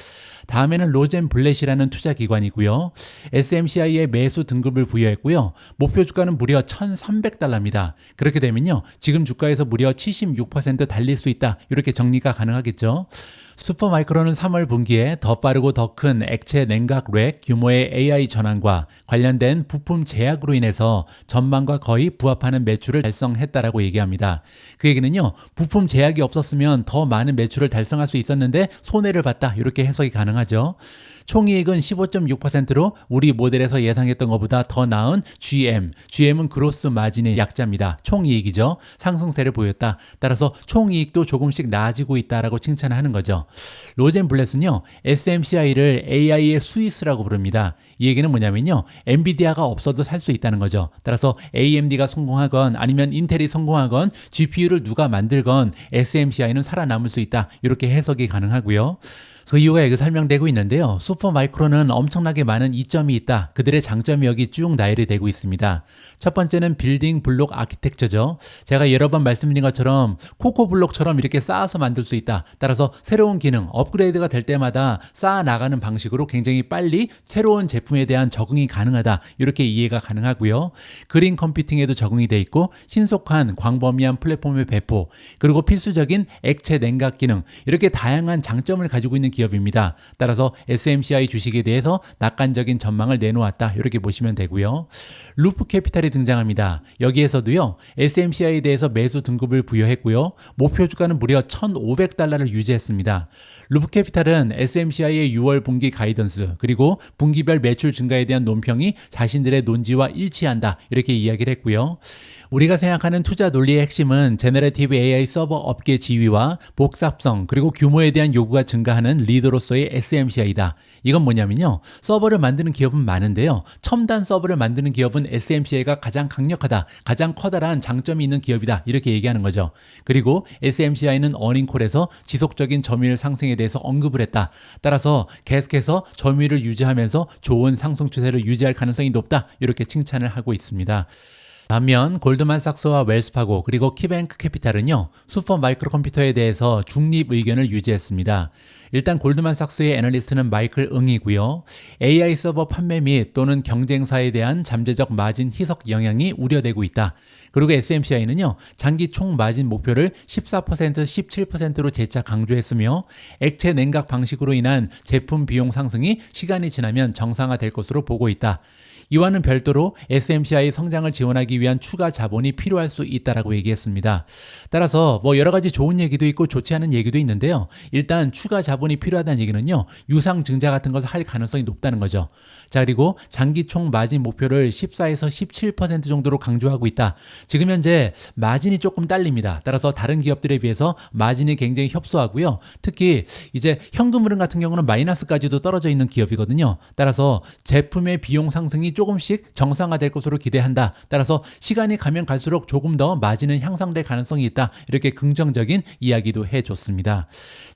다음에는 로젠블렛이라는 투자기관이고요. SMCI에 매수 등급을 부여했고요. 목표 주가는 무려 1,300달러입니다. 그렇게 되면요. 지금 주가에서 무려 76% 달릴 수 있다. 이렇게 정리가 가능하겠죠. 슈퍼마이크로는 3월 분기에 더 빠르고 더 큰 액체 냉각 랙 규모의 AI 전환과 관련된 부품 제약으로 인해서 전망과 거의 부합하는 매출을 달성했다라고 얘기합니다. 그 얘기는요. 부품 제약이 없었으면 더 많은 매출을 달성할 수 있었는데 손해를 봤다. 이렇게 해석이 가능하죠. 총이익은 15.6%로 우리 모델에서 예상했던 것보다 더 나은 GM은 그로스 마진의 약자입니다. 총이익이죠. 상승세를 보였다. 따라서 총이익도 조금씩 나아지고 있다라고 칭찬하는 거죠. 로젠블렛은요, SMCI를 AI의 스위스라고 부릅니다. 이 얘기는 뭐냐면요, 엔비디아가 없어도 살 수 있다는 거죠. 따라서 AMD가 성공하건 아니면 인텔이 성공하건 GPU를 누가 만들건 SMCI는 살아남을 수 있다. 이렇게 해석이 가능하고요. 그 이유가 여기 설명되고 있는데요. 슈퍼마이크로는 엄청나게 많은 이점이 있다. 그들의 장점이 여기 쭉 나열이 되고 있습니다. 첫 번째는 빌딩 블록 아키텍처죠. 제가 여러 번 말씀드린 것처럼 코코 블록처럼 이렇게 쌓아서 만들 수 있다. 따라서 새로운 기능, 업그레이드가 될 때마다 쌓아 나가는 방식으로 굉장히 빨리 새로운 제품에 대한 적응이 가능하다. 이렇게 이해가 가능하고요. 그린 컴퓨팅에도 적응이 돼 있고 신속한 광범위한 플랫폼의 배포, 그리고 필수적인 액체 냉각 기능, 이렇게 다양한 장점을 가지고 있는 기업입니다. 따라서 SMCI 주식에 대해서 낙관적인 전망을 내놓았다. 이렇게 보시면 되고요. 루프 캐피탈이 등장합니다. 여기에서도요, SMCI에 대해서 매수 등급을 부여했고요. 목표 주가는 무려 $1,500를 유지했습니다. 루프 캐피탈은 SMCI의 6월 분기 가이던스, 그리고 분기별 매출 증가에 대한 논평이 자신들의 논지와 일치한다. 이렇게 이야기를 했고요. 우리가 생각하는 투자 논리의 핵심은 제너레이티브 AI 서버 업계 지위와 복잡성, 그리고 규모에 대한 요구가 증가하는 리더로서의 SMCI다. 이건 뭐냐면요, 서버를 만드는 기업은 많은데요, 첨단 서버를 만드는 기업은 SMCI가 가장 강력하다, 가장 커다란 장점이 있는 기업이다, 이렇게 얘기하는 거죠. 그리고 SMCI는 어닝콜에서 지속적인 점유율 상승에 대해서 언급을 했다. 따라서 계속해서 점유율을 유지하면서 좋은 상승 추세를 유지할 가능성이 높다, 이렇게 칭찬을 하고 있습니다. 반면 골드만삭스와 웰스파고, 그리고 키뱅크 캐피탈은요, 슈퍼마이크로 컴퓨터에 대해서 중립 의견을 유지했습니다. 일단 골드만삭스의 애널리스트는 마이클 응이고요. AI 서버 판매 및 또는 경쟁사에 대한 잠재적 마진 희석 영향이 우려되고 있다. 그리고 SMCI는요, 장기 총 마진 목표를 14%, 17%로 재차 강조했으며 액체 냉각 방식으로 인한 제품 비용 상승이 시간이 지나면 정상화될 것으로 보고 있다. 이와는 별도로 SMCI 성장을 지원하기 위한 추가 자본이 필요할 수 있다라고 얘기했습니다. 따라서 여러 가지 좋은 얘기도 있고 좋지 않은 얘기도 있는데요. 일단 추가 자본이 필요하다는 얘기는요, 유상 증자 같은 것을 할 가능성이 높다는 거죠. 자, 그리고 장기 총 마진 목표를 14에서 17% 정도로 강조하고 있다. 지금 현재 마진이 조금 딸립니다. 따라서 다른 기업들에 비해서 마진이 굉장히 협소하고요. 특히 이제 현금 흐름 같은 경우는 마이너스까지도 떨어져 있는 기업이거든요. 따라서 제품의 비용 상승이 조금씩 정상화될 것으로 기대한다. 따라서 시간이 가면 갈수록 조금 더 마진은 향상될 가능성이 있다. 이렇게 긍정적인 이야기도 해줬습니다.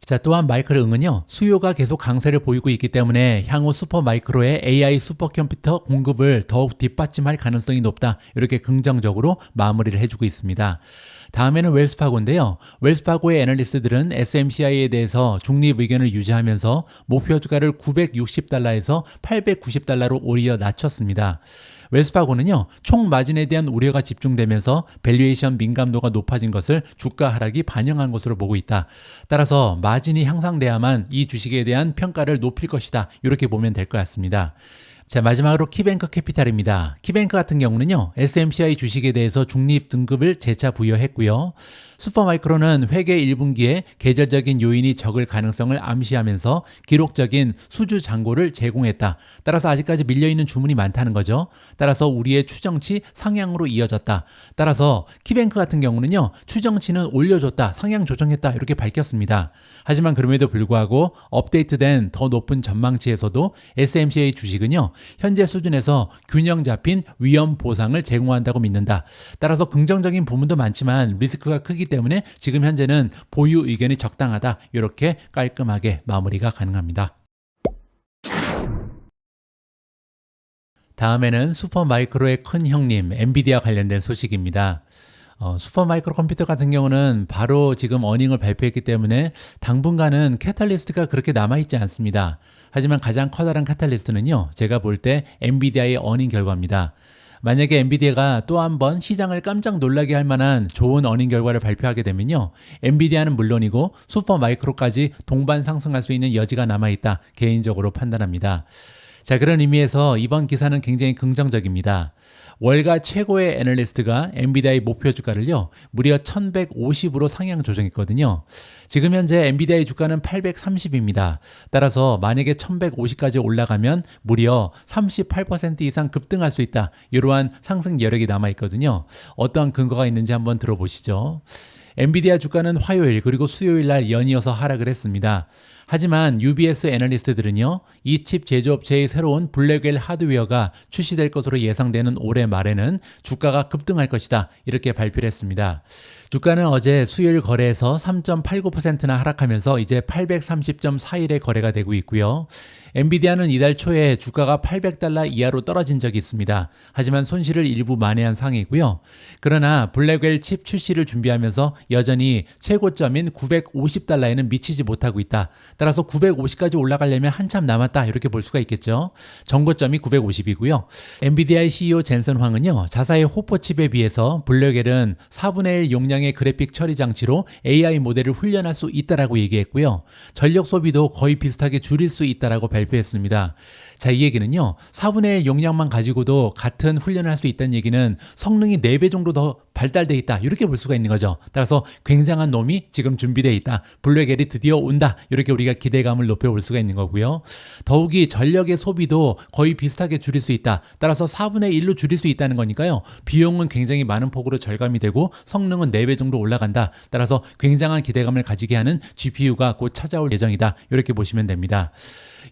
자, 또한 마이클 응은요, 수요가 계속 강세를 보이고 있기 때문에 향후 슈퍼마이크로의 AI 슈퍼컴퓨터 공급을 더욱 뒷받침할 가능성이 높다. 이렇게 긍정적으로 마무리를 해주고 있습니다. 다음에는 웰스파고인데요. 웰스파고의 애널리스트들은 SMCI에 대해서 중립 의견을 유지하면서 목표 주가를 $960에서 $890로 오히려 낮췄습니다. 웰스파고는요, 총 마진에 대한 우려가 집중되면서 밸류에이션 민감도가 높아진 것을 주가 하락이 반영한 것으로 보고 있다. 따라서 마진이 향상돼야만 이 주식에 대한 평가를 높일 것이다. 이렇게 보면 될 것 같습니다. 자, 마지막으로 키뱅크 캐피탈입니다. 키뱅크 같은 경우는요, SMCI 주식에 대해서 중립 등급을 재차 부여했고요. 슈퍼마이크로는 회계 1분기에 계절적인 요인이 적을 가능성을 암시하면서 기록적인 수주 잔고를 제공했다. 따라서 아직까지 밀려있는 주문이 많다는 거죠. 따라서 우리의 추정치 상향으로 이어졌다. 따라서 키뱅크 같은 경우는요, 추정치는 올려줬다, 상향 조정했다, 이렇게 밝혔습니다. 하지만 그럼에도 불구하고 업데이트된 더 높은 전망치에서도 SMCI 주식은요, 현재 수준에서 균형 잡힌 위험 보상을 제공한다고 믿는다. 따라서 긍정적인 부분도 많지만 리스크가 크기 때문에 지금 현재는 보유 의견이 적당하다. 이렇게 깔끔하게 마무리가 가능합니다. 다음에는 슈퍼마이크로의 큰 형님 엔비디아 관련된 소식입니다. 슈퍼마이크로 컴퓨터 같은 경우는 바로 지금 어닝을 발표했기 때문에 당분간은 캐탈리스트가 그렇게 남아있지 않습니다. 하지만 가장 커다란 캐탈리스트는요, 제가 볼 때 엔비디아의 어닝 결과입니다. 만약에 엔비디아가 또 한 번 시장을 깜짝 놀라게 할 만한 좋은 어닝 결과를 발표하게 되면요, 엔비디아는 물론이고 슈퍼마이크로까지 동반 상승할 수 있는 여지가 남아있다, 개인적으로 판단합니다. 자, 그런 의미에서 이번 기사는 굉장히 긍정적입니다. 월가 최고의 애널리스트가 엔비디아의 목표 주가를요, 무려 1150으로 상향 조정했거든요. 지금 현재 엔비디아의 주가는 830입니다. 따라서 만약에 1150까지 올라가면 무려 38% 이상 급등할 수 있다. 이러한 상승 여력이 남아있거든요. 어떠한 근거가 있는지 한번 들어보시죠. 엔비디아 주가는 화요일 그리고 수요일 날 연이어서 하락을 했습니다. 하지만 UBS 애널리스트들은요, 이 칩 제조업체의 새로운 블랙웰 하드웨어가 출시될 것으로 예상되는 올해 말에는 주가가 급등할 것이다. 이렇게 발표를 했습니다. 주가는 어제 수요일 거래에서 3.89%나 하락하면서 이제 830.41에 거래가 되고 있고요. 엔비디아는 이달 초에 주가가 $800 이하로 떨어진 적이 있습니다. 하지만 손실을 일부 만회한 상황이고요. 그러나 블랙웰 칩 출시를 준비하면서 여전히 최고점인 $950에는 미치지 못하고 있다. 따라서 950까지 올라가려면 한참 남았다. 이렇게 볼 수가 있겠죠. 정고점이 950이고요. 엔비디아의 CEO 젠슨 황은요, 자사의 호퍼 칩에 비해서 블랙웰은 4분의 1 용량의 그래픽 처리 장치로 AI 모델을 훈련할 수 있다라고 얘기했고요. 전력 소비도 거의 비슷하게 줄일 수 있다라고 발표했습니다. 자, 이 얘기는요, 4분의 1 용량만 가지고도 같은 훈련을 할 수 있다는 얘기는 성능이 4배 정도 더 발달돼 있다. 이렇게 볼 수가 있는 거죠. 따라서 굉장한 놈이 지금 준비되어 있다. 블랙웰이 드디어 온다. 이렇게 우리가 기대감을 높여볼 수가 있는 거고요. 더욱이 전력의 소비도 거의 비슷하게 줄일 수 있다. 따라서 4분의 1로 줄일 수 있다는 거니까요. 비용은 굉장히 많은 폭으로 절감이 되고 성능은 4배 정도 올라간다. 따라서 굉장한 기대감을 가지게 하는 GPU가 곧 찾아올 예정이다. 이렇게 보시면 됩니다.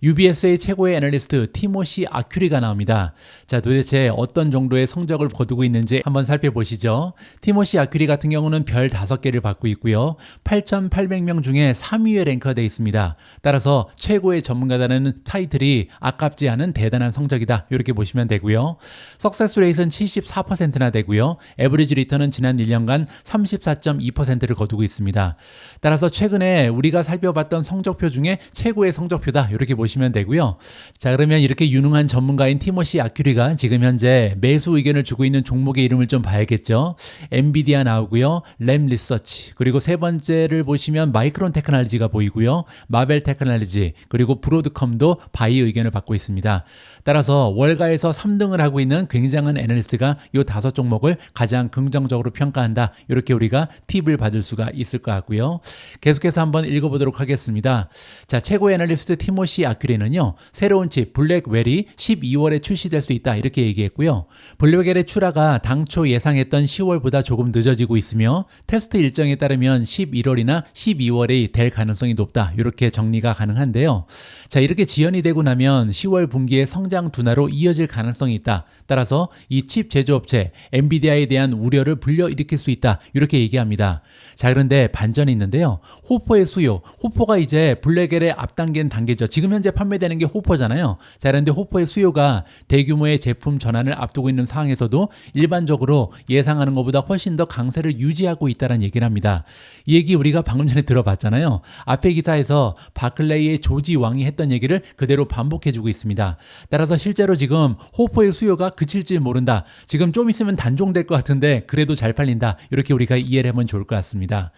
UBS의 최고의 애널리스트 티모시 아큐리가 나옵니다. 자, 도대체 어떤 정도의 성적을 거두고 있는지 한번 살펴보시죠. 티모시 아큐리 같은 경우는 별 5개를 받고 있고요. 8,800명 중에 3위에 랭크가 되어 있습니다. 따라서 최고의 전문가라는 타이틀이 아깝지 않은 대단한 성적이다. 이렇게 보시면 되고요. 석세스 레이트는 74%나 되고요. 에버리지 리턴은 지난 1년간 34.2%를 거두고 있습니다. 따라서 최근에 우리가 살펴봤던 성적표 중에 최고의 성적표다. 이렇게 보시면 되고요. 자, 그러면 이렇게 유능한 전문가인 티모시 아큐리가 지금 현재 매수 의견을 주고 있는 종목의 이름을 좀 봐야겠죠. 엔비디아 나오고요. 램 리서치, 그리고 세 번째를 보시면 마이크론 테크놀로지가 보이고요. 마벨 테크놀로지, 그리고 브로드컴도 바이 의견을 받고 있습니다. 따라서 월가에서 3등을 하고 있는 굉장한 애널리스트가 이 5종목을 가장 긍정적으로 평가한다. 이렇게 우리가 팁을 받을 수가 있을 것 같고요. 계속해서 한번 읽어보도록 하겠습니다. 자, 최고의 애널리스트 티모시 아큐리는요, 새로운 칩 블랙웰이 12월에 출시될 수 있다. 이렇게 얘기했고요. 블랙웰의 출하가 당초 예상했던 10월보다 조금 늦어지고 있으며 테스트 일정에 따르면 11월이나 12월에 될 가능성이 높다. 이렇게 정리가 가능한데요. 자, 이렇게 지연이 되고 나면 10월 분기에 성장 둔화로 이어질 가능성이 있다. 따라서 이 칩 제조업체 엔비디아에 대한 우려를 불러일으킬 수 있다. 이렇게 얘기합니다. 자, 그런데 반전이 있는데요. 호퍼의 수요, 호퍼가 이제 블랙웰의 앞당긴 단계죠. 지금 현재 판매되는 게 호퍼잖아요. 자, 그런데 호퍼의 수요가 대규모의 제품 전환을 앞두고 있는 상황에서도 일반적으로 예상하는 것보다 훨씬 더 강세를 유지하고 있다는 얘기를 합니다. 이 얘기 우리가 방금 전에 들어봤잖아요. 앞에 기사에서 바클레이의 조지 왕이 했던 얘기를 그대로 반복해주고 있습니다. 따라서 실제로 지금 호퍼의 수요가 그칠지 모른다. 지금 좀 있으면 단종될 것 같은데 그래도 잘 팔린다. 이렇게 우리가 이해를 하면 좋을 것 같습니다.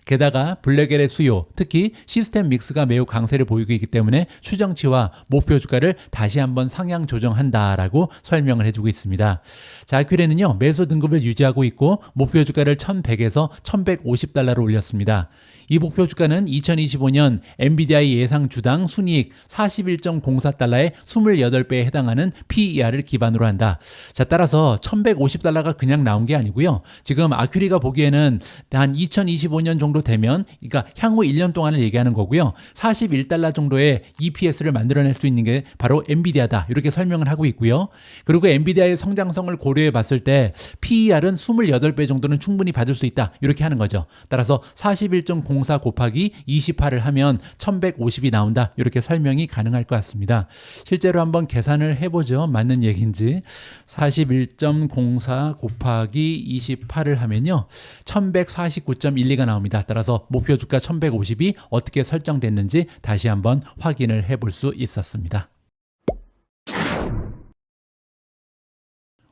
게다가 블랙웰의 수요, 특히 시스템 믹스가 매우 강세를 보이고 있기 때문에 추정치와 목표 주가를 다시 한번 상향 조정한다라고 설명을 해주고 있습니다. 자, 아큐리는요, 매수 등급을 유지하고 있고 목표 주가를 1,100에서 1,150달러로 올렸습니다. 이 목표 주가는 2025년 엔비디아의 예상 주당 순이익 41.04달러의 28배에 해당하는 PER을 기반으로 한다. 자, 따라서 1,150달러가 그냥 나온 게 아니고요. 지금 아큐리가 보기에는 한 2025년 정도 되면, 그러니까 향후 1년 동안을 얘기하는 거고요. 41달러 정도의 EPS를 만들어낼 수 있는 게 바로 엔비디아다. 이렇게 설명을 하고 있고요. 그리고 엔비디아의 성장성을 고려해 봤을 때 PER은 28배 정도는 충분히 받을 수 있다. 이렇게 하는 거죠. 따라서 41.04 곱하기 28을 하면 1150이 나온다. 이렇게 설명이 가능할 것 같습니다. 실제로 한번 계산을 해보죠. 맞는 얘기인지. 41.04 곱하기 28을 하면요, 1149.12가 나옵니다. 따라서 목표 주가 1150이 어떻게 설정됐는지 다시 한번 확인을 해볼 수 있었습니다.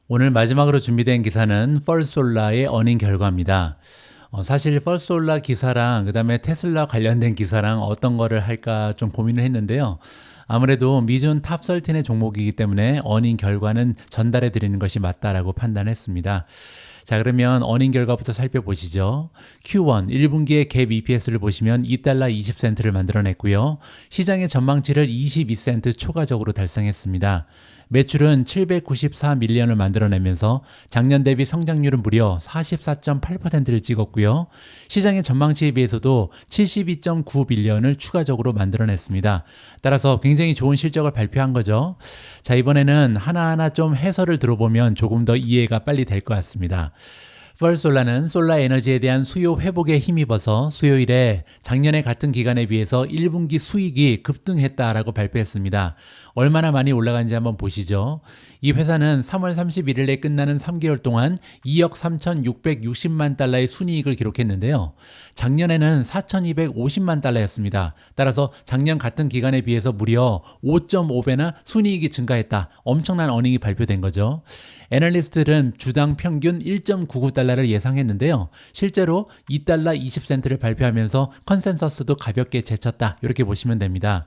오늘 마지막으로 준비된 기사는 펄솔라의 어닝 결과입니다. 사실 펄솔라 기사랑 그다음에 테슬라 관련된 기사랑 어떤 거를 할까 좀 고민을 했는데요. 아무래도 미준 탑 13의 종목이기 때문에 어닝 결과는 전달해 드리는 것이 맞다라고 판단했습니다. 자, 그러면 어닝 결과부터 살펴보시죠. Q1 1분기의 갭 EPS를 보시면 2달러 20센트를 만들어냈고요. 시장의 전망치를 22센트 초과적으로 달성했습니다. 매출은 794밀리언을 만들어내면서 작년 대비 성장률은 무려 44.8%를 찍었고요. 시장의 전망치에 비해서도 72.9빌리언을 추가적으로 만들어냈습니다. 따라서 굉장히 좋은 실적을 발표한 거죠. 자, 이번에는 하나하나 좀 해설을 들어보면 조금 더 이해가 빨리 될 것 같습니다. 펄솔라는 솔라 에너지에 대한 수요 회복에 힘입어서 수요일에 작년의 같은 기간에 비해서 1분기 수익이 급등했다라고 발표했습니다. 얼마나 많이 올라간지 한번 보시죠. 이 회사는 3월 31일에 끝나는 3개월 동안 2억 3,660만 달러의 순이익을 기록했는데요. 작년에는 4,250만 달러였습니다. 따라서 작년 같은 기간에 비해서 무려 5.5배나 순이익이 증가했다. 엄청난 어닝이 발표된 거죠. 애널리스트들은 주당 평균 1.99달러를 예상했는데요. 실제로 2달러 20센트를 발표하면서 컨센서스도 가볍게 제쳤다. 이렇게 보시면 됩니다.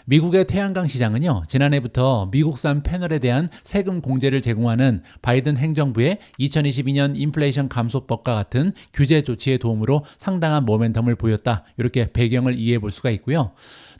미국의 태양광 시장은요, 지난해부터 미국산 패널에 대한 세금 공제를 제공하는 바이든 행정부의 2022년 인플레이션 감소법과 같은 규제 조치의 도움으로 상당한 모멘텀을 보였다. 이렇게 배경을 이해해 볼 수가 있고요.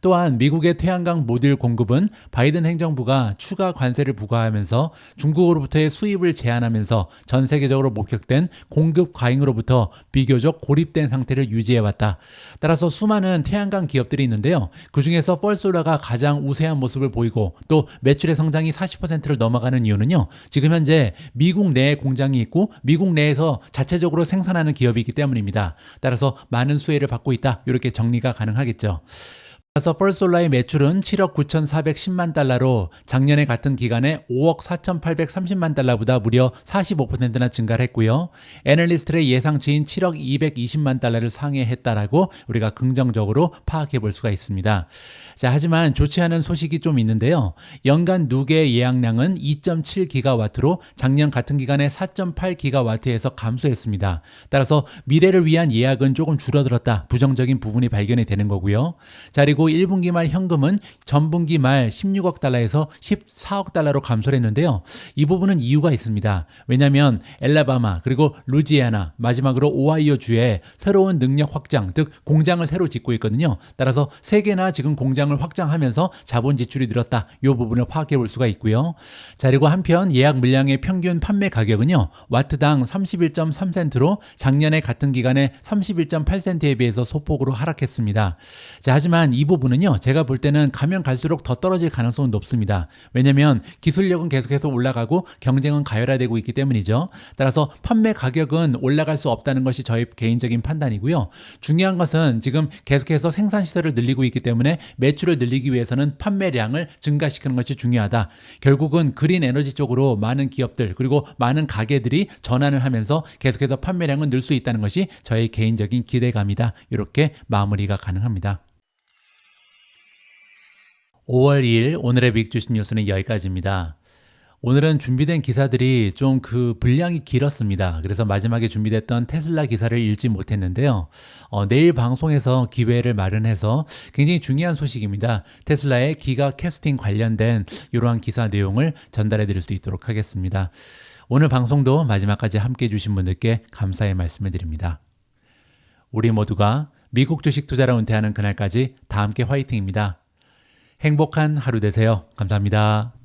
또한 미국의 태양광 모듈 공급은 바이든 행정부가 추가 관세를 부과하면서 중국으로부터의 수입을 제한하면서 전 세계적으로 목격된 공급 과잉으로부터 비교적 고립된 상태를 유지해왔다. 따라서 수많은 태양광 기업들이 있는데요. 그중에서 펄솔라가 가장 우세한 모습을 보이고 또 매출의 성장이 40%를 넘어가는 이유는요. 지금 현재 미국 내에 공장이 있고 미국 내에서 자체적으로 생산하는 기업이기 때문입니다. 따라서 많은 수혜를 받고 있다. 이렇게 정리가 가능하겠죠. 따라서 펄솔라의 매출은 7억 9,410만 달러로 작년의 같은 기간에 5억 4,830만 달러보다 무려 45%나 증가를 했고요. 애널리스트의 예상치인 7억 220만 달러를 상회했다라고 우리가 긍정적으로 파악해 볼 수가 있습니다. 자, 하지만 좋지 않은 소식이 좀 있는데요. 연간 누계 예약량은 2.7기가와트로 작년 같은 기간에 4.8기가와트에서 감소했습니다. 따라서 미래를 위한 예약은 조금 줄어들었다. 부정적인 부분이 발견이 되는 거고요. 자, 그리고 1분기 말 현금은 전분기 말 16억 달러에서 14억 달러로 감소를 했는데요. 이 부분은 이유가 있습니다. 왜냐하면 엘라바마 그리고 루지애나 마지막으로 오하이오 주에 새로운 능력 확장, 즉 공장을 새로 짓고 있거든요. 따라서 3개나 지금 공장을 확장하면서 자본 지출이 늘었다. 이 부분을 파악해 볼 수가 있고요. 자, 그리고 한편 예약 물량의 평균 판매 가격은요. 와트당 31.3센트로 작년의 같은 기간에 31.8센트에 비해서 소폭으로 하락했습니다. 자, 하지만 이 부분은요, 제가 볼 때는 가면 갈수록 더 떨어질 가능성은 높습니다. 왜냐하면 기술력은 계속해서 올라가고 경쟁은 가열화되고 있기 때문이죠. 따라서 판매 가격은 올라갈 수 없다는 것이 저의 개인적인 판단이고요. 중요한 것은 지금 계속해서 생산 시설을 늘리고 있기 때문에 매출을 늘리기 위해서는 판매량을 증가시키는 것이 중요하다. 결국은 그린 에너지 쪽으로 많은 기업들 그리고 많은 가게들이 전환을 하면서 계속해서 판매량은 늘 수 있다는 것이 저의 개인적인 기대감이다. 이렇게 마무리가 가능합니다. 5월 2일 오늘의 빅주식 뉴스는 여기까지입니다. 오늘은 준비된 기사들이 좀 그 분량이 길었습니다. 그래서 마지막에 준비됐던 테슬라 기사를 읽지 못했는데요. 내일 방송에서 기회를 마련해서 굉장히 중요한 소식입니다. 테슬라의 기가 캐스팅 관련된 이러한 기사 내용을 전달해 드릴 수 있도록 하겠습니다. 오늘 방송도 마지막까지 함께 해주신 분들께 감사의 말씀을 드립니다. 우리 모두가 미국 주식 투자로 은퇴하는 그날까지 다 함께 화이팅입니다. 행복한 하루 되세요. 감사합니다.